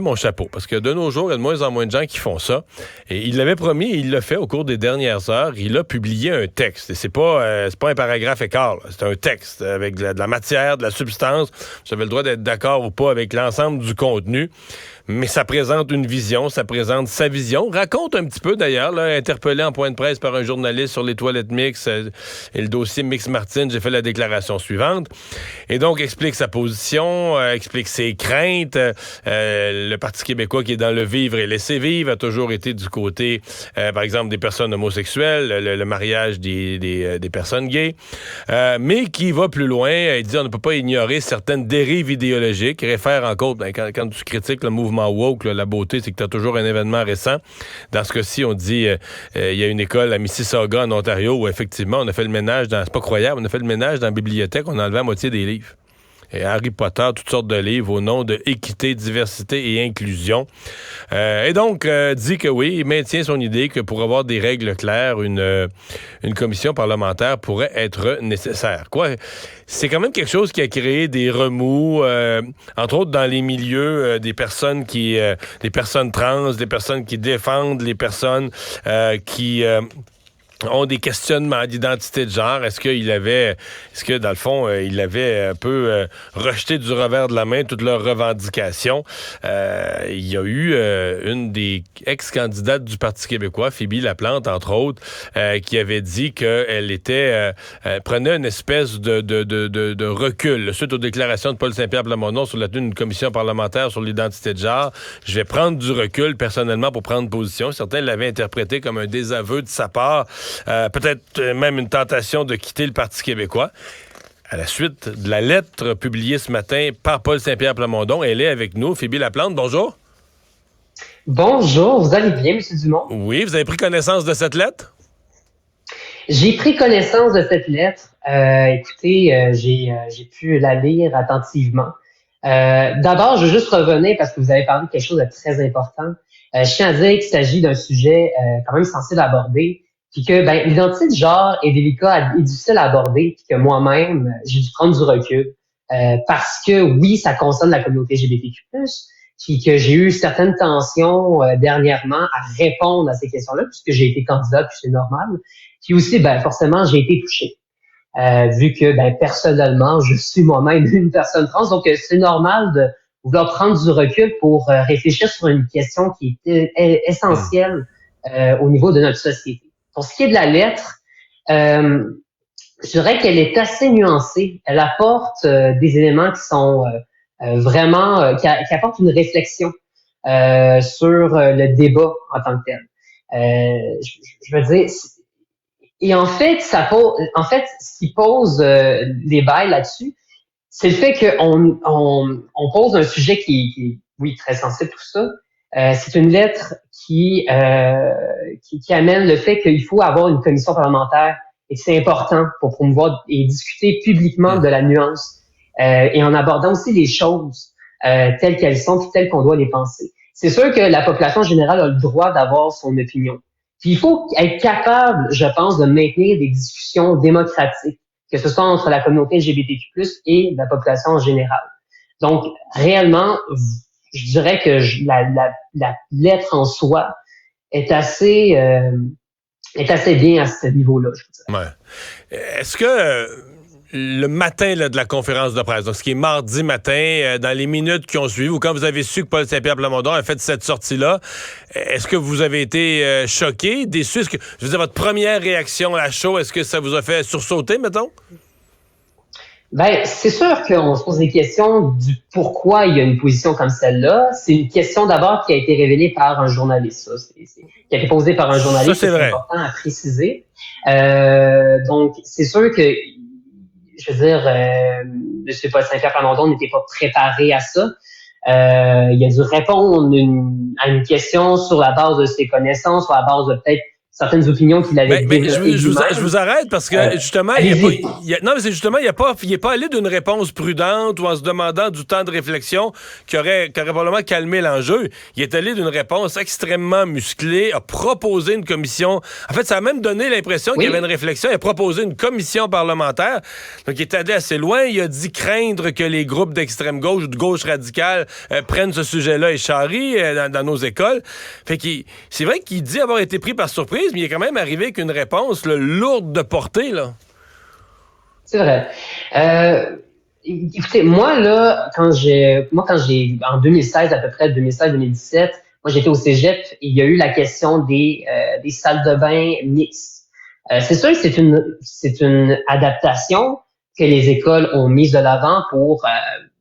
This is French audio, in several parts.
Mon chapeau, parce que de nos jours, il y a de moins en moins de gens qui font ça. Et il l'avait promis et il l'a fait au cours des dernières heures. Il a publié un texte. Et c'est pas un paragraphe écart, là. C'est un texte avec de la matière, de la substance. Vous avez le droit d'être d'accord ou pas avec l'ensemble du contenu. Mais ça présente une vision, ça présente sa vision. Raconte un petit peu, d'ailleurs, là, interpellé en point de presse par un journaliste sur les toilettes mixtes et le dossier Mix-Martin, j'ai fait la déclaration suivante. Et donc, explique sa position, explique ses craintes. Le Parti québécois qui est dans le vivre et laisser vivre a toujours été du côté, par exemple, des personnes homosexuelles, le mariage des personnes gays, mais qui va plus loin. Il dit on ne peut pas ignorer certaines dérives idéologiques. Il réfère en cause, quand tu critiques le mouvement woke, là, la beauté, c'est que tu as toujours un événement récent. Dans ce cas-ci, on dit il y a une école à Mississauga, en Ontario, où effectivement, on a fait le ménage c'est pas croyable, on a fait le ménage dans la bibliothèque, on a enlevé la moitié des livres. Et Harry Potter, toutes sortes de livres au nom de équité, diversité et inclusion. Et donc, dit que oui, il maintient son idée que pour avoir des règles claires, une commission parlementaire pourrait être nécessaire. Quoi? C'est quand même quelque chose qui a créé des remous, entre autres dans les milieux des personnes des personnes trans, des personnes qui défendent les personnes qui ont des questionnements d'identité de genre. Est-ce que dans le fond, il avait un peu rejeté du revers de la main toutes leurs revendications? Il y a eu une des ex-candidates du Parti québécois, Phoebe Laplante, entre autres, qui avait dit qu'elle prenait une espèce de recul. Suite aux déclarations de Paul Saint-Pierre Plamondon sur la tenue d'une commission parlementaire sur l'identité de genre, je vais prendre du recul personnellement pour prendre position. Certains l'avaient interprété comme un désaveu de sa part. Peut-être même une tentation de quitter le Parti québécois. À la suite de la lettre publiée ce matin par Paul Saint-Pierre Plamondon, elle est avec nous. Phoebe Laplante, bonjour. Bonjour, vous allez bien, M. Dumont? Oui, vous avez pris connaissance de cette lettre? J'ai pris connaissance de cette lettre. Écoutez, j'ai pu la lire attentivement. D'abord, je veux juste revenir parce que vous avez parlé de quelque chose de très important. Je tiens à dire qu'il s'agit d'un sujet quand même sensible à aborder, puis que l'identité de genre est délicat et difficile à aborder, puis que moi-même, j'ai dû prendre du recul parce que oui, ça concerne la communauté LGBTQ+, puis que j'ai eu certaines tensions dernièrement à répondre à ces questions-là, puisque j'ai été candidat, puis c'est normal. Puis aussi, forcément, j'ai été touché. Vu que personnellement, je suis moi-même une personne trans, donc c'est normal de vouloir prendre du recul pour réfléchir sur une question qui est essentielle au niveau de notre société. Pour ce qui est de la lettre, je dirais qu'elle est assez nuancée. Elle apporte des éléments qui sont vraiment qui apportent une réflexion sur le débat en tant que tel. Je veux dire, et en fait, ce qui pose les bails là-dessus, c'est le fait qu'on pose un sujet qui est, oui, très sensible, tout ça. C'est une lettre qui amène le fait qu'il faut avoir une commission parlementaire et que c'est important pour promouvoir et discuter publiquement de la nuance et en abordant aussi les choses telles qu'elles sont et telles qu'on doit les penser. C'est sûr que la population générale a le droit d'avoir son opinion. Puis il faut être capable, je pense, de maintenir des discussions démocratiques, que ce soit entre la communauté LGBTQ+, et la population en général. Donc, réellement, je dirais que la lettre en soi est assez bien à ce niveau-là, je vous dirais. Ouais. Est-ce que le matin là, de la conférence de presse, donc ce qui est mardi matin, dans les minutes qui ont suivi, ou quand vous avez su que Paul Saint-Pierre Plamondon a fait cette sortie-là, est-ce que vous avez été choqué, déçu? Je veux dire, votre première réaction à chaud, est-ce que ça vous a fait sursauter, mettons? C'est sûr qu'on se pose des questions du pourquoi il y a une position comme celle-là. C'est une question d'abord qui a été révélée par un journaliste, ça. Qui a été posée par un journaliste, ça, c'est important à préciser. Donc, c'est sûr que je veux dire, M. Paul Saint-Pierre Plamondon n'était pas préparé à ça. Il a dû répondre à une question sur la base de ses connaissances, sur la base de peut-être certaines opinions qu'il avait développées. Je vous arrête parce que justement, il n'est pas allé d'une réponse prudente ou en se demandant du temps de réflexion qui aurait probablement calmé l'enjeu. Il est allé d'une réponse extrêmement musclée, a proposé une commission. En fait, ça a même donné l'impression qu'il y avait une réflexion. Il a proposé une commission parlementaire. Donc, il est allé assez loin. Il a dit craindre que les groupes d'extrême gauche ou de gauche radicale prennent ce sujet-là et charrient dans nos écoles. Fait qu'il, c'est vrai qu'il dit avoir été pris par surprise, mais il est quand même arrivé avec une réponse lourde de portée, là. C'est vrai. Écoutez, moi, là, quand j'ai, en 2016, à peu près, 2016-2017, moi, j'étais au cégep et il y a eu la question des salles de bain mixtes. C'est sûr que c'est une adaptation que les écoles ont mise de l'avant pour,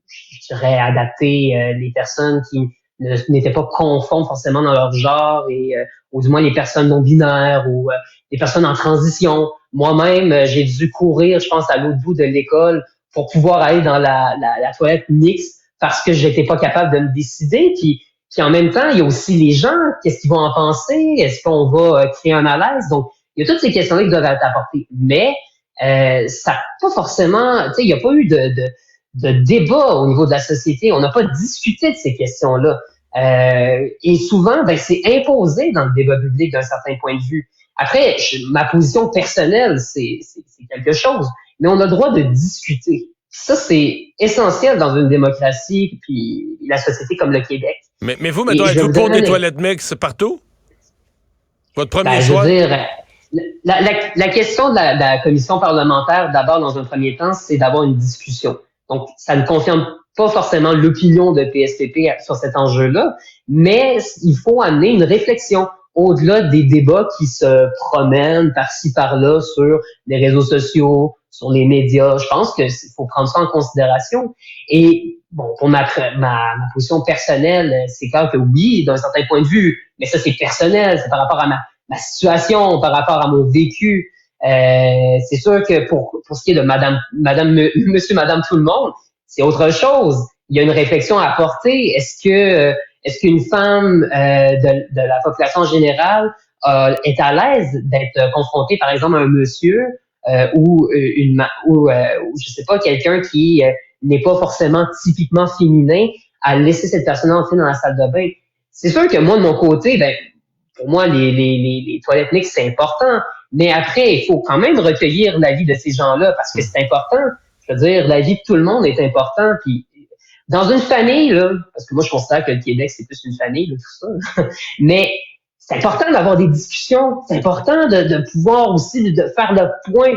je dirais, adapter les personnes qui n'étaient pas conformes forcément dans leur genre et ou du moins les personnes non binaires ou les personnes en transition. Moi-même, j'ai dû courir, je pense, à l'autre bout de l'école pour pouvoir aller dans la toilette mixte parce que j'étais pas capable de me décider. Puis en même temps, il y a aussi les gens, qu'est-ce qu'ils vont en penser? Est-ce qu'on va créer un malaise? Donc, il y a toutes ces questions-là qui doivent être apportées. Mais ça n'a pas forcément, tu sais, il n'y a pas eu de débat au niveau de la société. On n'a pas discuté de ces questions-là. Et souvent, c'est imposé dans le débat public d'un certain point de vue. Après, ma position personnelle, c'est quelque chose, mais on a le droit de discuter. Ça, c'est essentiel dans une démocratie, puis la société comme le Québec. Mais vous, mettons, êtes-vous pour des toilettes mixtes partout? Votre premier choix? Je veux dire, la question de la commission parlementaire, d'abord, dans un premier temps, c'est d'avoir une discussion. Donc, ça ne confirme pas forcément l'opinion de PSPP sur cet enjeu-là, mais il faut amener une réflexion au-delà des débats qui se promènent par-ci, par-là sur les réseaux sociaux, sur les médias. Je pense qu'il faut prendre ça en considération. Et bon, pour ma position personnelle, c'est clair que oui, d'un certain point de vue, mais ça, c'est personnel, c'est par rapport à ma situation, par rapport à mon vécu. C'est sûr que pour ce qui est de monsieur, madame, tout le monde, c'est autre chose. Il y a une réflexion à apporter. Est-ce qu'une femme de la population générale est à l'aise d'être confrontée, par exemple, à un monsieur ou je sais pas, quelqu'un qui n'est pas forcément typiquement féminin, à laisser cette personne entrer dans la salle de bain? C'est sûr que moi, de mon côté, pour moi, les toilettes mixtes, c'est important. Mais après, il faut quand même recueillir l'avis de ces gens-là parce que c'est important. Je veux dire, l'avis de tout le monde est important. Puis dans une famille, là, parce que moi, je considère que le Québec, c'est plus une famille, là, tout ça. Mais c'est important d'avoir des discussions. C'est important de pouvoir aussi de faire le point.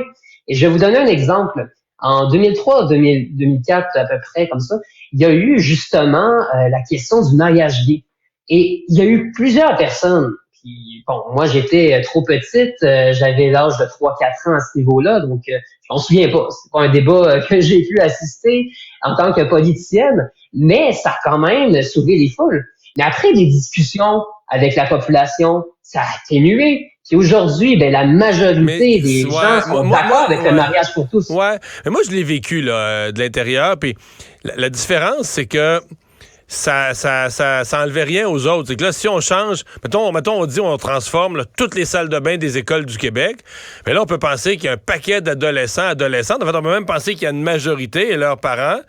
Et je vais vous donner un exemple. En 2003, 2004, à peu près, comme ça, il y a eu justement la question du mariage gay. Et il y a eu plusieurs personnes. Puis, bon, moi, j'étais trop petite. J'avais l'âge de 3-4 ans à ce niveau-là. Donc, je m'en souviens pas. C'est pas un débat que j'ai pu assister en tant que politicienne. Mais ça a quand même soulevé les foules. Mais après des discussions avec la population, ça a atténué. Puis aujourd'hui, la majorité des gens sont d'accord avec le mariage pour tous. Ouais, mais moi, je l'ai vécu là, de l'intérieur. Puis la différence, c'est que ça enlevait rien aux autres. C'est que là, si on change, mettons on dit on transforme là, toutes les salles de bain des écoles du Québec, mais là, on peut penser qu'il y a un paquet adolescentes. En fait, on peut même penser qu'il y a une majorité et leurs parents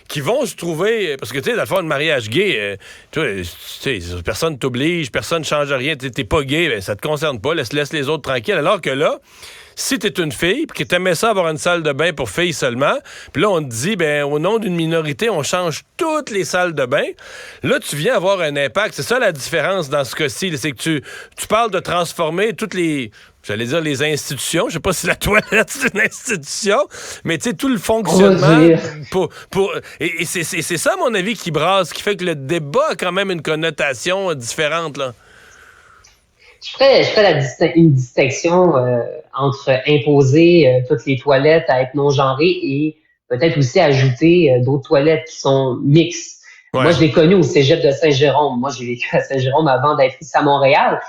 qui vont se trouver, parce que tu sais, dans le fond, le mariage gay, tu sais, personne t'oblige, personne ne change rien, t'es pas gay, ça te concerne pas, laisse les autres tranquilles. Alors que là, si t'es une fille, puis que t'aimais ça avoir une salle de bain pour filles seulement, puis là, on te dit, au nom d'une minorité, on change toutes les salles de bain, là, tu viens avoir un impact. C'est ça la différence dans ce cas-ci, c'est que tu parles de transformer toutes les... J'allais dire les institutions. Je sais pas si la toilette, c'est une institution, mais tu sais, tout le fonctionnement et c'est ça, à mon avis, qui brasse, qui fait que le débat a quand même une connotation différente, là. Je ferais une distinction entre imposer toutes les toilettes à être non-genrées et peut-être aussi ajouter d'autres toilettes qui sont mixtes. Ouais. Moi, je l'ai connu au cégep de Saint-Jérôme. Moi, j'ai vécu à Saint-Jérôme avant d'être ici à Montréal.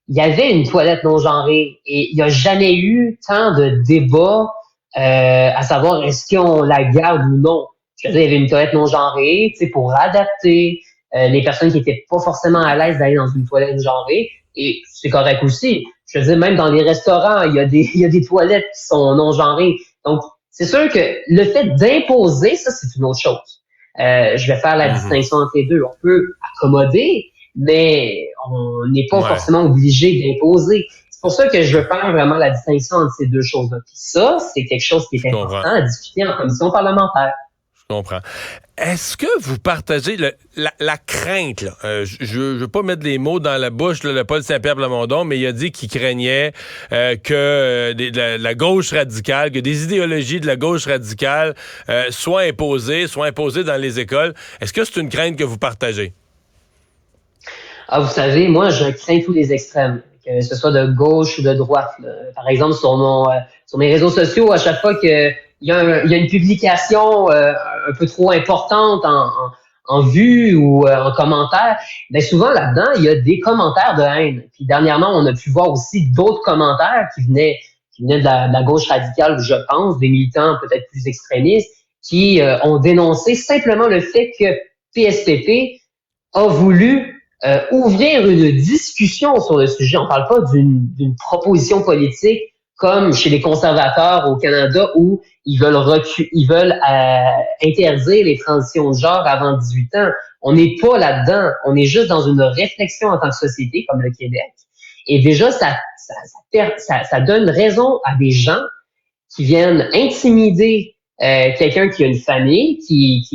Il y avait une toilette non-genrée et il n'y a jamais eu tant de débats à savoir est-ce qu'on la garde ou non. Je veux dire, il y avait une toilette non-genrée, tu sais, pour adapter les personnes qui étaient pas forcément à l'aise d'aller dans une toilette genrée. Et c'est correct aussi. Je veux dire, même dans les restaurants, il y a des toilettes qui sont non-genrées. Donc, c'est sûr que le fait d'imposer, ça, c'est une autre chose. Je vais faire la distinction entre les deux. On peut accommoder, mais on n'est pas forcément obligé d'imposer. C'est pour ça que je veux faire vraiment la distinction entre ces deux choses-là. Puis ça, c'est quelque chose qui est important à discuter en commission parlementaire. Je comprends. Est-ce que vous partagez la crainte, là? Je veux pas mettre les mots dans la bouche de Paul Saint-Pierre Plamondon, mais il a dit qu'il craignait que la gauche radicale, que des idéologies de la gauche radicale soient imposées dans les écoles. Est-ce que c'est une crainte que vous partagez? Ah, vous savez, moi, je crains tous les extrêmes, que ce soit de gauche ou de droite, là. Par exemple, sur mes réseaux sociaux, à chaque fois qu'il y a une publication un peu trop importante en vue ou en commentaire, ben souvent là-dedans, il y a des commentaires de haine. Puis dernièrement, on a pu voir aussi d'autres commentaires qui venaient de la gauche radicale, je pense, des militants peut-être plus extrémistes, qui ont dénoncé simplement le fait que PSPP a voulu ouvrir une discussion sur le sujet. On ne parle pas d'une proposition politique comme chez les conservateurs au Canada où ils veulent interdire les transitions de genre avant 18 ans. On n'est pas là-dedans. On est juste dans une réflexion en tant que société, comme le Québec. Et déjà, ça donne raison à des gens qui viennent intimider quelqu'un qui a une famille, qui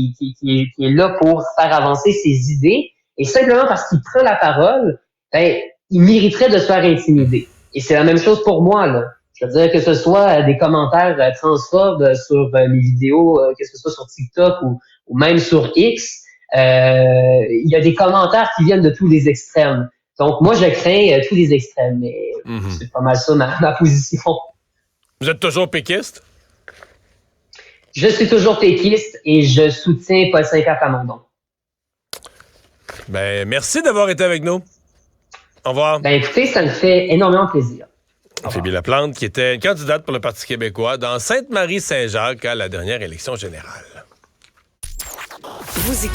est là pour faire avancer ses idées. Et simplement parce qu'il prend la parole, ben, il mériterait de se faire intimider. Et c'est la même chose pour moi, là. Je veux dire que ce soit des commentaires transphobes sur mes vidéos, que ce soit sur TikTok ou même sur X, il y a des commentaires qui viennent de tous les extrêmes. Donc, moi, je crains tous les extrêmes, mais c'est pas mal ça ma position. Vous êtes toujours péquiste? Je suis toujours péquiste et je soutiens Paul Saint-Pierre Plamondon. Ben, merci d'avoir été avec nous. Au revoir. Ben, écoutez, ça me fait énormément plaisir. Phébie Laplante, qui était une candidate pour le Parti québécois dans Sainte-Marie-Saint-Jacques à la dernière élection générale. Vous écoutez